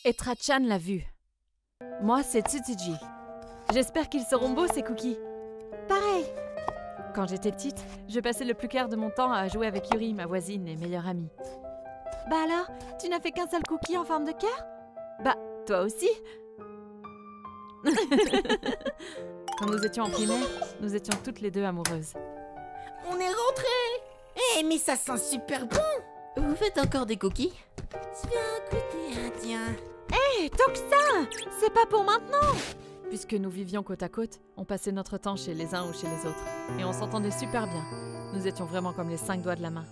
Et Trachan l'a vu. Moi, c'est Tsutsuji. J'espère qu'ils seront beaux, ces cookies. Pareil. Quand j'étais petite, je passais le plus clair de mon temps à jouer avec Yuri, ma voisine et meilleure amie. Bah alors, tu n'as fait qu'un seul cookie en forme de cœur? Bah, toi aussi. Quand nous étions en primaire, nous étions toutes les deux amoureuses. On est rentrés. Eh, mais ça sent super bon. Vous faites encore des cookies? Viens goûter un, tiens. Hé, Toxa! C'est pas pour maintenant! Puisque nous vivions côte à côte, on passait notre temps chez les uns ou chez les autres. Et on s'entendait super bien. Nous étions vraiment comme les 5 doigts de la main.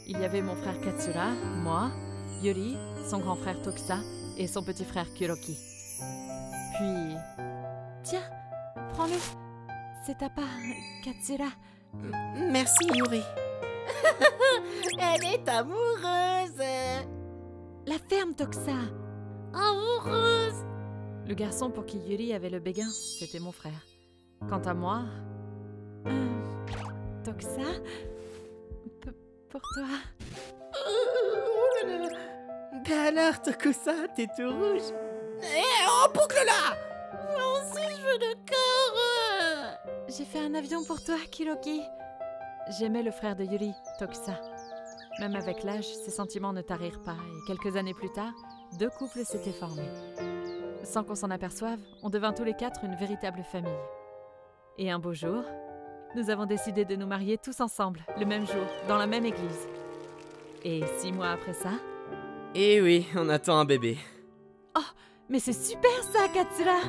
Il y avait mon frère Katsura, moi, Yuri, son grand frère Toxa et son petit frère Kuroki. Puis... Tiens, prends-le. C'est ta part, Katsura. Merci, Yuri. Elle est amoureuse. La ferme, Toxa. Amoureuse. Le garçon pour qui Yuri avait le béguin, c'était mon frère. Quant à moi... Toxa... pour toi... Ben alors, Tokusa, t'es tout rouge. Eh, oh, boucle-la. Moi aussi, je veux de corps. J'ai fait un avion pour toi, Kuroki. J'aimais le frère de Yuri, Toxa. Même avec l'âge, ses sentiments ne tarirent pas, et quelques années plus tard, 2 couples s'étaient formés. Sans qu'on s'en aperçoive, on devint tous les 4 une véritable famille. Et un beau jour, nous avons décidé de nous marier tous ensemble, le même jour, dans la même église. Et 6 mois après ça... Eh oui, on attend un bébé. Oh, mais c'est super ça, Katsura!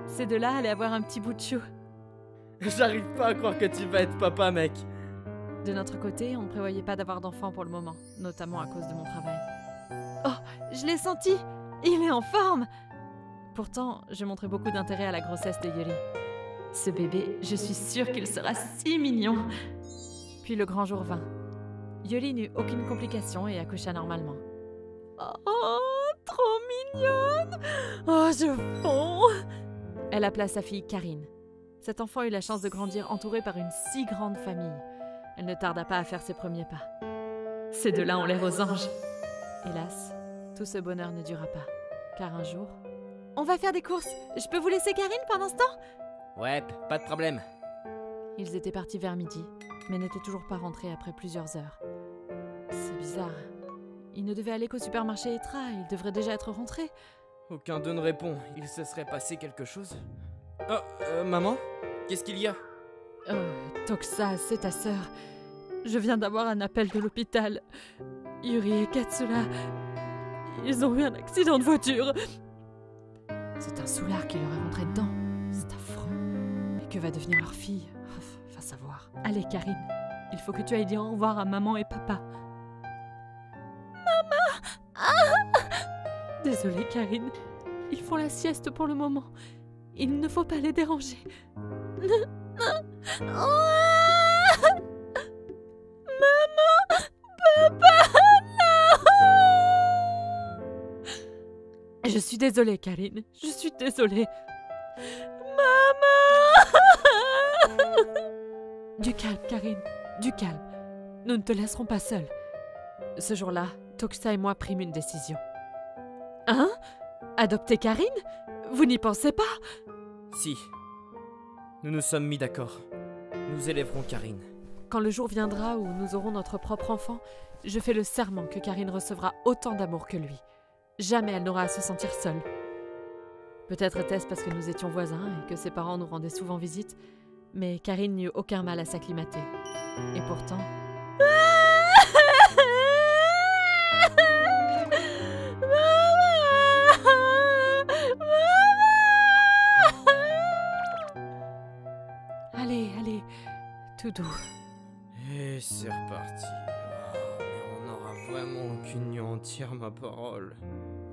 Ces deux-là allaient avoir un petit bout de chou. J'arrive pas à croire que tu vas être papa, mec. De notre côté, on ne prévoyait pas d'avoir d'enfants pour le moment, notamment à cause de mon travail. Oh, je l'ai senti! Il est en forme! Pourtant, je montrais beaucoup d'intérêt à la grossesse de Yuri. Ce bébé, je suis sûre qu'il sera si mignon! Puis le grand jour vint. Yuri n'eut aucune complication et accoucha normalement. Oh, trop mignonne! Oh, je fonds! Elle appela sa fille Karine. Cet enfant eut la chance de grandir entourée par une si grande famille. Elle ne tarda pas à faire ses premiers pas. Ces deux-là ont l'air aux anges. Hélas, tout ce bonheur ne dura pas, car un jour... On va faire des courses. Je peux vous laisser Karine pendant ce temps? Ouais, pas de problème. Ils étaient partis vers midi, mais n'étaient toujours pas rentrés après plusieurs heures. C'est bizarre. Ils ne devaient aller qu'au supermarché Etra, ils devraient déjà être rentrés. Aucun d'eux ne répond. Il se serait passé quelque chose? Oh, maman? Qu'est-ce qu'il y a? Toxa, c'est ta sœur. Je viens d'avoir un appel de l'hôpital. Yuri et Katsura, ils ont eu un accident de voiture. C'est un soulard qui leur est rentré dedans. C'est affreux. Mais que va devenir leur fille? Va savoir. Allez, Karine, il faut que tu ailles dire au revoir à maman et papa. Maman! Ah! Désolée, Karine. Ils font la sieste pour le moment. Il ne faut pas les déranger. Maman! Papa! Non! Je suis désolée, Karine. Je suis désolée. Maman! Du calme, Karine. Du calme. Nous ne te laisserons pas seule. Ce jour-là, Toxa et moi prîmes une décision. Hein? Adopter Karine? Vous n'y pensez pas? Si. Nous nous sommes mis d'accord. Nous élèverons Karine. Quand le jour viendra où nous aurons notre propre enfant, je fais le serment que Karine recevra autant d'amour que lui. Jamais elle n'aura à se sentir seule. Peut-être était-ce parce que nous étions voisins et que ses parents nous rendaient souvent visite, mais Karine n'eut aucun mal à s'acclimater. Et pourtant... Allez, allez, tout doux. Et c'est reparti. Oh, mais on n'aura vraiment aucune nuit entière, ma parole.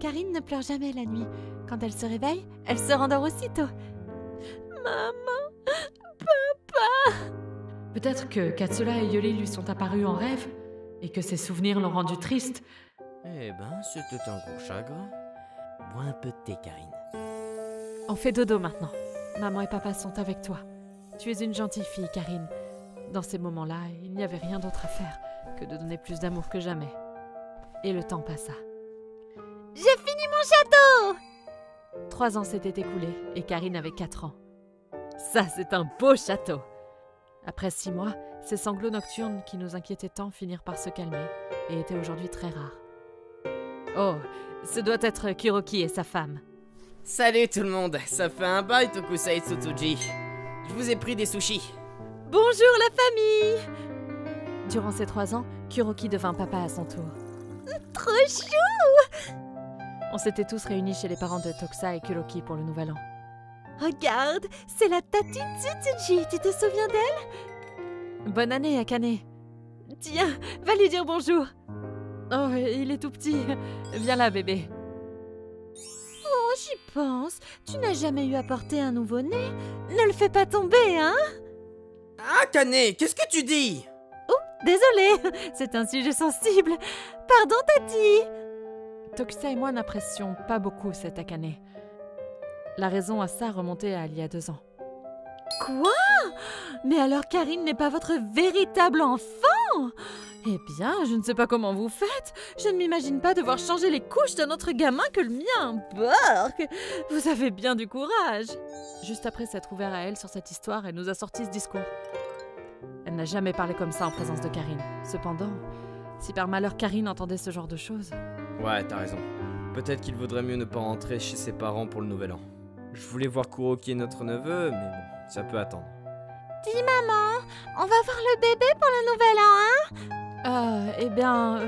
Karine ne pleure jamais la nuit. Quand elle se réveille, elle se rendort aussitôt. Maman, papa. Peut-être que Katsura et Yuri lui sont apparus en rêve et que ses souvenirs l'ont rendu triste. Eh ben, c'était un gros chagrin. Bois un peu de thé, Karine. On fait dodo maintenant. Maman et papa sont avec toi. Tu es une gentille fille, Karine. Dans ces moments-là, il n'y avait rien d'autre à faire que de donner plus d'amour que jamais. Et le temps passa. J'ai fini château !» 3 ans s'étaient écoulés et Karine avait 4 ans. Ça, c'est un beau château! Après 6 mois, ces sanglots nocturnes qui nous inquiétaient tant finirent par se calmer et étaient aujourd'hui très rares. Oh, ce doit être Kuroki et sa femme. Salut tout le monde, ça fait un bail Tokusa et Tsutuji. Je vous ai pris des sushis. Bonjour la famille! Durant ces 3 ans, Kuroki devint papa à son tour. Trop chou! On s'était tous réunis chez les parents de Tokusa et Kuroki pour le nouvel an. Regarde, c'est la Tati Tsutuji, tu te souviens d'elle? Bonne année, Akane. Tiens, va lui dire bonjour. Oh, il est tout petit. Viens là, bébé. Oh, j'y pense. Tu n'as jamais eu à porter un nouveau-né. Ne le fais pas tomber, hein? Akane, qu'est-ce que tu dis? Désolée, c'est un sujet sensible. Pardon, Tati. Tokusa et moi n'apprécions pas beaucoup cette Akane. La raison à ça remontait à il y a 2 ans. Quoi? Mais alors Karine n'est pas votre véritable enfant? Eh bien, je ne sais pas comment vous faites. Je ne m'imagine pas devoir changer les couches d'un autre gamin que le mien. Bark! Vous avez bien du courage. Juste après s'être ouvert à elle sur cette histoire, elle nous a sorti ce discours. Elle n'a jamais parlé comme ça en présence de Karine. Cependant, si par malheur Karine entendait ce genre de choses... Ouais, t'as raison. Peut-être qu'il vaudrait mieux ne pas rentrer chez ses parents pour le nouvel an. Je voulais voir Kuroki et notre neveu, mais bon, ça peut attendre. Dis maman, on va voir le bébé pour le nouvel an, hein? Eh bien,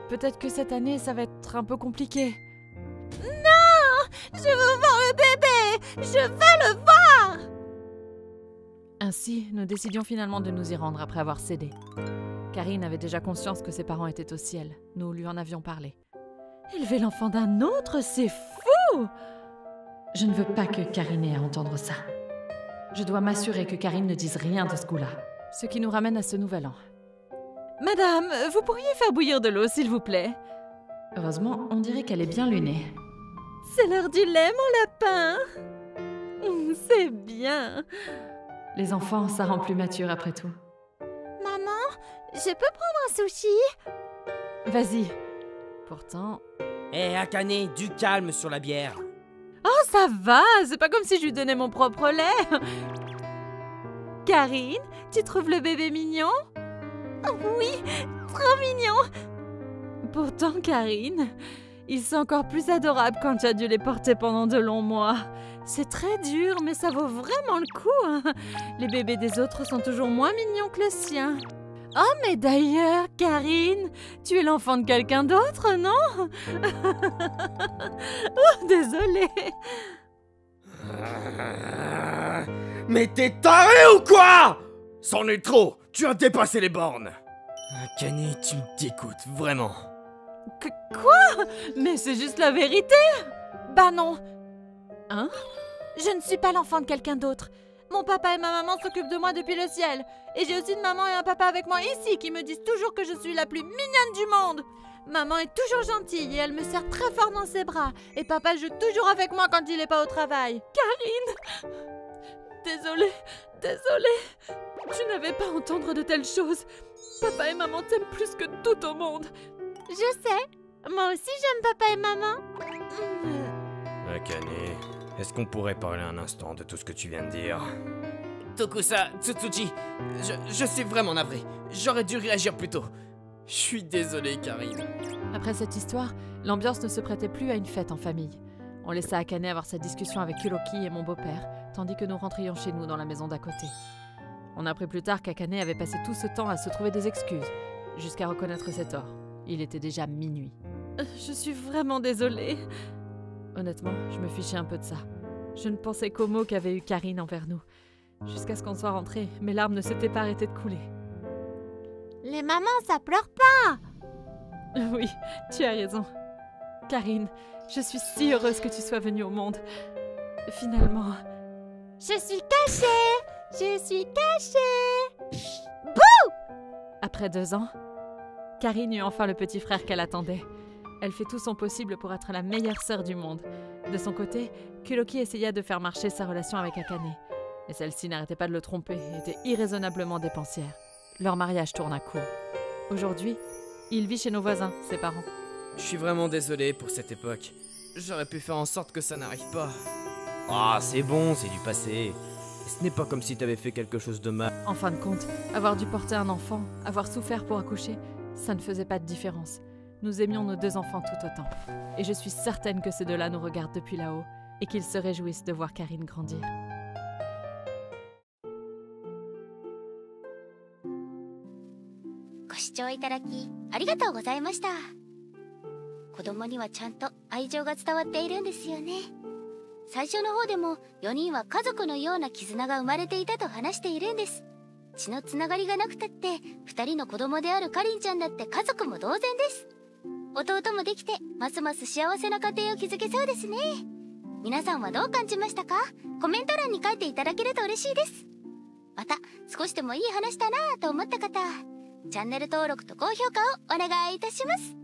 peut-être que cette année, ça va être un peu compliqué. Non! Je veux voir le bébé! Je veux le voir! Ainsi, nous décidions finalement de nous y rendre après avoir cédé. Karine avait déjà conscience que ses parents étaient au ciel. Nous lui en avions parlé. Élever l'enfant d'un autre, c'est fou! Je ne veux pas que Karine ait à entendre ça. Je dois m'assurer que Karine ne dise rien de ce goût-là. Ce qui nous ramène à ce nouvel an. Madame, vous pourriez faire bouillir de l'eau, s'il vous plaît? Heureusement, on dirait qu'elle est bien lunée. C'est l'heure du lait, mon lapin! C'est bien! Les enfants, ça rend plus mature après tout. Maman, je peux prendre un sushi? Vas-y. Pourtant... Hé Akane, du calme sur la bière. Oh, ça va! C'est pas comme si je lui donnais mon propre lait! Karine, tu trouves le bébé mignon? Oui, trop mignon! Pourtant, Karine, ils sont encore plus adorables quand tu as dû les porter pendant de longs mois. C'est très dur, mais ça vaut vraiment le coup, hein. Les bébés des autres sont toujours moins mignons que le sien. Oh, mais d'ailleurs, Karine, tu es l'enfant de quelqu'un d'autre, non? Oh, désolée. Mais t'es taré ou quoi? C'en est trop, tu as dépassé les bornes. Akane, tu me dégoûtes, vraiment. Quoi? Mais c'est juste la vérité. Bah non. Hein? Je ne suis pas l'enfant de quelqu'un d'autre. Mon papa et ma maman s'occupent de moi depuis le ciel. Et j'ai aussi une maman et un papa avec moi ici qui me disent toujours que je suis la plus mignonne du monde. Maman est toujours gentille et elle me serre très fort dans ses bras. Et papa joue toujours avec moi quand il n'est pas au travail. Karine! Désolée. Tu n'avais pas à entendre de telles choses. Papa et maman t'aiment plus que tout au monde. Je sais. Moi aussi j'aime papa et maman. Akane, est-ce qu'on pourrait parler un instant de tout ce que tu viens de dire? Tokusa, Tsutsuji, je suis vraiment navré. J'aurais dû réagir plus tôt. Je suis désolé, Karine. Après cette histoire, l'ambiance ne se prêtait plus à une fête en famille. On laissa Akane avoir sa discussion avec Kuroki et mon beau-père, tandis que nous rentrions chez nous dans la maison d'à côté. On apprit plus tard qu'Akane avait passé tout ce temps à se trouver des excuses, jusqu'à reconnaître ses torts. Il était déjà minuit. Je suis vraiment désolée. Honnêtement, je me fichais un peu de ça. Je ne pensais qu'aux mots qu'avait eu Karine envers nous. Jusqu'à ce qu'on soit rentrés, mes larmes ne s'étaient pas arrêtées de couler. Les mamans, ça pleure pas! Oui, tu as raison. Karine, je suis si heureuse que tu sois venue au monde. Finalement... Je suis cachée! Bouh! Après 2 ans, Karine eut enfin le petit frère qu'elle attendait. Elle fait tout son possible pour être la meilleure sœur du monde. De son côté, Kuroki essaya de faire marcher sa relation avec Akane. Mais celle-ci n'arrêtait pas de le tromper et était irraisonnablement dépensière. Leur mariage tourne à court. Aujourd'hui, il vit chez nos voisins, ses parents. Je suis vraiment désolé pour cette époque. J'aurais pu faire en sorte que ça n'arrive pas. Ah, c'est bon, c'est du passé. Ce n'est pas comme si t'avais fait quelque chose de mal. En fin de compte, avoir dû porter un enfant, avoir souffert pour accoucher, ça ne faisait pas de différence. Nous aimions nos 2 enfants tout autant. Et je suis certaine que ces 2-là nous regardent depuis là-haut et qu'ils se réjouissent de voir Karine grandir. ご視聴いただきありがとうございました。子供にはちゃんと愛情が伝わっているんですよね。最初の方でも4人は家族のような絆が生まれていたと話しているんです。血のつながりがなくたって2人の子供であるかりんちゃんだって家族も同然です。弟もできてますます幸せな家庭を築けそうですね。皆さんはどう感じましたか？コメント欄に書いていただけると嬉しいです。また少しでもいい話だなぁと思った方、チャンネル登録と高評価をお願いいたします。